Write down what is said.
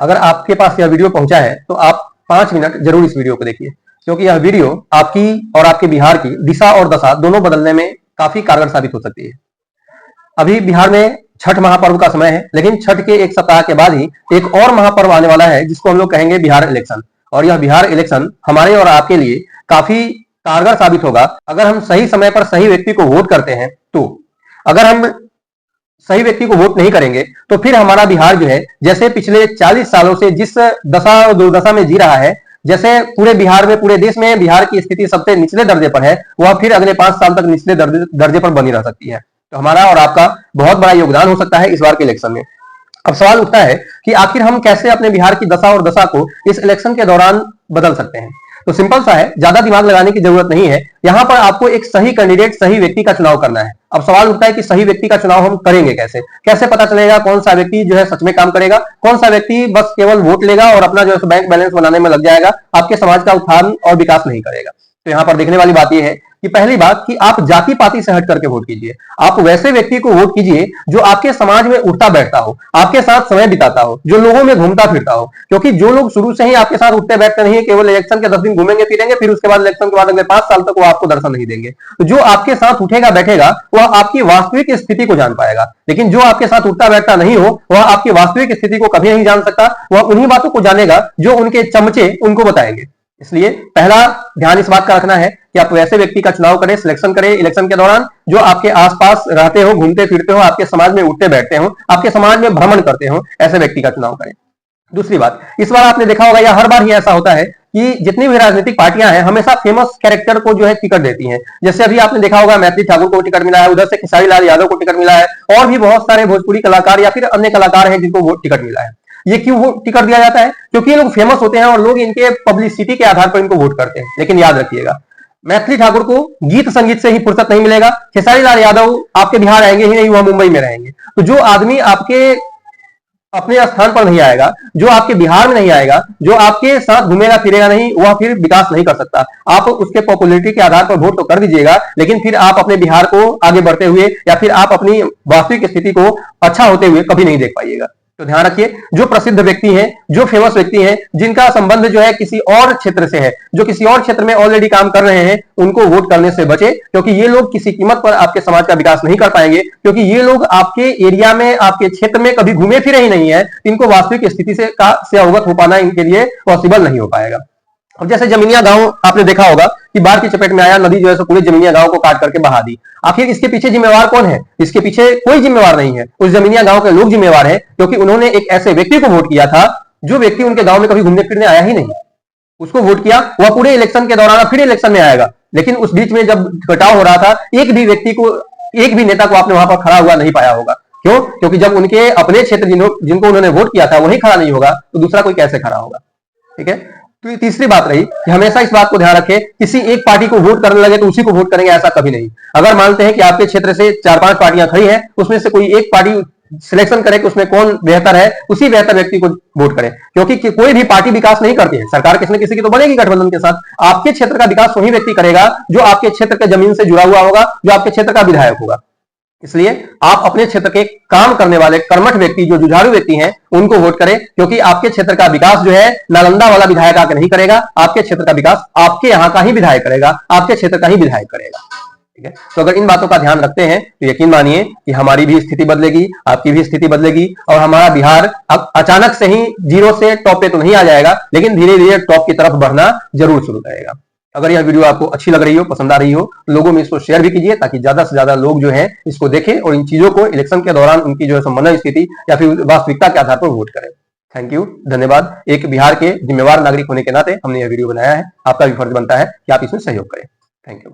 अगर आपके पास यह वीडियो पहुंचा है तो आप 5 मिनट जरूर इस वीडियो को देखिए, क्योंकि यह वीडियो आपकी और आपके बिहार की दिशा और दशा दोनों बदलने में काफी कारगर साबित हो सकती है। अभी बिहार में छठ महापर्व का समय है, लेकिन छठ के एक सप्ताह के बाद ही एक और महापर्व आने वाला है जिसको हम लोग कहेंगे बिहार इलेक्शन। और यह बिहार इलेक्शन हमारे और आपके लिए काफी कारगर साबित होगा अगर हम सही समय पर सही व्यक्ति को वोट करते हैं। तो अगर हम सही व्यक्ति को वोट नहीं करेंगे तो फिर हमारा बिहार जो है, जैसे पिछले 40 सालों से जिस दशा और दुर्दशा में जी रहा है, जैसे पूरे बिहार में, पूरे देश में बिहार की स्थिति सबसे निचले दर्जे पर है, वह फिर अगले 5 साल तक निचले दर्जे पर बनी रह सकती है। तो हमारा और आपका बहुत बड़ा योगदान हो सकता है इस बार के इलेक्शन में। अब सवाल उठता है कि आखिर हम कैसे अपने बिहार की दशा और दशा को इस इलेक्शन के दौरान बदल सकते हैं। तो सिंपल सा है, ज्यादा दिमाग लगाने की जरूरत नहीं है। यहां पर आपको एक सही कैंडिडेट, सही व्यक्ति का चुनाव करना है। अब सवाल उठता है कि सही व्यक्ति का चुनाव हम करेंगे कैसे? कैसे पता चलेगा कौन सा व्यक्ति जो है सच में काम करेगा, कौन सा व्यक्ति बस केवल वोट लेगा और अपना जो है बैंक बैलेंस बनाने में लग जाएगा, आपके समाज का उत्थान और विकास नहीं करेगा। तो यहाँ पर देखने वाली बात यह है कि पहली बात कि आप जाति पाति से हट करके वोट कीजिए। आप वैसे व्यक्ति को वोट कीजिए जो आपके समाज में उठता बैठता हो, आपके साथ समय बिताता हो, जो लोगों में घूमता फिरता हो। क्योंकि जो लोग शुरू से ही आपके साथ उठते बैठते नहीं है, केवल इलेक्शन के 10 दिन घूमेंगे फिरेंगे, फिर उसके बाद इलेक्शन के बाद अगले 5 साल तक वो आपको दर्शन नहीं देंगे। तो जो आपके साथ उठेगा बैठेगा वह आपकी वास्तविक स्थिति को जान पाएगा, लेकिन जो आपके साथ उठता बैठता नहीं हो वह आपकी वास्तविक स्थिति को कभी नहीं जान सकता। वह उन्हीं बातों को जानेगा जो उनके चमचे उनको बताएंगे। इसलिए पहला ध्यान इस बात का रखना है कि आप वैसे व्यक्ति का चुनाव करें, सिलेक्शन करें इलेक्शन के दौरान जो आपके आसपास रहते हो, घूमते फिरते हो, आपके समाज में उठते बैठते हो, आपके समाज में भ्रमण करते हो, ऐसे व्यक्ति का चुनाव करें। दूसरी बात, इस बार आपने देखा होगा या हर बार ही ऐसा होता है कि जितनी भी राजनीतिक पार्टियां हैं हमेशा फेमस कैरेक्टर को जो है टिकट देती हैं। जैसे अभी आपने देखा होगा मैथिली ठाकुर को टिकट मिला है, उधर से खेसारी लाल यादव को टिकट मिला है, और भी बहुत सारे भोजपुरी कलाकार या फिर अन्य कलाकार हैं जिनको टिकट मिला है। ये क्यों वो टिकट दिया जाता है? क्योंकि ये लोग फेमस होते हैं और लोग इनके पब्लिसिटी के आधार पर इनको वोट करते हैं। लेकिन याद रखिएगा, मैथिली ठाकुर को गीत संगीत से ही फुर्सत नहीं मिलेगा, खेसारी लाल यादव आपके बिहार आएंगे ही नहीं, वह मुंबई में रहेंगे। तो जो आदमी आपके अपने स्थान पर नहीं आएगा, जो आपके बिहार में नहीं आएगा, जो आपके साथ घूमेगा फिरेगा नहीं, वह फिर विकास नहीं कर सकता। आप उसके पॉपुलैरिटी के आधार पर वोट तो कर दीजिएगा, लेकिन फिर आप अपने बिहार को आगे बढ़ते हुए या फिर आप अपनी वास्तविक स्थिति को अच्छा होते हुए कभी नहीं देख पाइएगा। तो ध्यान रखिए, जो प्रसिद्ध व्यक्ति हैं, जो फेमस व्यक्ति हैं, जिनका संबंध जो है किसी और क्षेत्र से है, जो किसी और क्षेत्र में ऑलरेडी काम कर रहे हैं, उनको वोट करने से बचे। क्योंकि ये लोग किसी कीमत पर आपके समाज का विकास नहीं कर पाएंगे, क्योंकि ये लोग आपके एरिया में, आपके क्षेत्र में कभी घूमे फिरे ही नहीं है। इनको वास्तविक स्थिति से अवगत हो पाना इनके लिए पॉसिबल नहीं हो पाएगा। अब जैसे जमीनिया गांव आपने देखा होगा कि बाढ़ की चपेट में आया, नदी जो है सो पूरे जमीनिया गांव को काट करके बहा दी। आखिर इसके पीछे जिम्मेवार कौन है? इसके पीछे कोई जिम्मेवार नहीं है, उस जमीनिया गांव के लोग जिम्मेवार हैं, क्योंकि उन्होंने एक ऐसे व्यक्ति को वोट किया था जो व्यक्ति उनके गांव में कभी घूमने फिरने आया ही नहीं। उसको वोट किया, वह पूरे इलेक्शन के दौरान फिर इलेक्शन में आएगा, लेकिन उस बीच में जब कटाव हो रहा था एक भी व्यक्ति को, एक भी नेता को आपने वहां पर खड़ा हुआ नहीं पाया होगा। क्यों? क्योंकि जब उनके अपने क्षेत्र जिनको उन्होंने वोट किया था वही खड़ा नहीं होगा तो दूसरा कोई कैसे खड़ा होगा? ठीक है। तो तीसरी बात रही कि हमेशा इस बात को ध्यान रखें, किसी एक पार्टी को वोट करने लगे तो उसी को वोट करेंगे, ऐसा कभी नहीं। अगर मानते हैं कि आपके क्षेत्र से 4-5 पार्टियां खड़ी हैं, उसमें से कोई एक पार्टी सिलेक्शन करें कि उसमें कौन बेहतर है, उसी बेहतर व्यक्ति को वोट करें। क्योंकि कोई भी पार्टी विकास नहीं करती है, सरकार किसी न किसी की तो बनेगी गठबंधन के साथ। आपके क्षेत्र का विकास वही व्यक्ति करेगा जो आपके क्षेत्र के जमीन से जुड़ा हुआ होगा, जो आपके क्षेत्र का विधायक होगा। इसलिए आप अपने क्षेत्र के काम करने वाले कर्मठ व्यक्ति, जो जुझारू व्यक्ति हैं, उनको वोट करें। क्योंकि आपके क्षेत्र का विकास जो है नालंदा वाला विधायक आकर नहीं करेगा, आपके क्षेत्र का विकास आपके यहाँ का ही विधायक करेगा, आपके क्षेत्र का ही विधायक करेगा। ठीक है। तो अगर इन बातों का ध्यान रखते हैं तो यकीन मानिए कि हमारी भी स्थिति बदलेगी, आपकी भी स्थिति बदलेगी, और हमारा बिहार अब अचानक से ही जीरो से टॉप पे तो नहीं आ जाएगा, लेकिन धीरे धीरे टॉप की तरफ बढ़ना जरूर शुरू करेगा। अगर यह वीडियो आपको अच्छी लग रही हो, पसंद आ रही हो, तो लोगों में इसको शेयर भी कीजिए, ताकि ज्यादा से ज्यादा लोग जो है इसको देखें और इन चीजों को इलेक्शन के दौरान उनकी जो है मन स्थिति या फिर वास्तविकता के आधार पर वोट करें। थैंक यू, धन्यवाद। एक बिहार के जिम्मेवार नागरिक होने के नाते हमने यह वीडियो बनाया है, आपका भी फर्ज बनता है कि आप इसमें सहयोग करें। Thank you.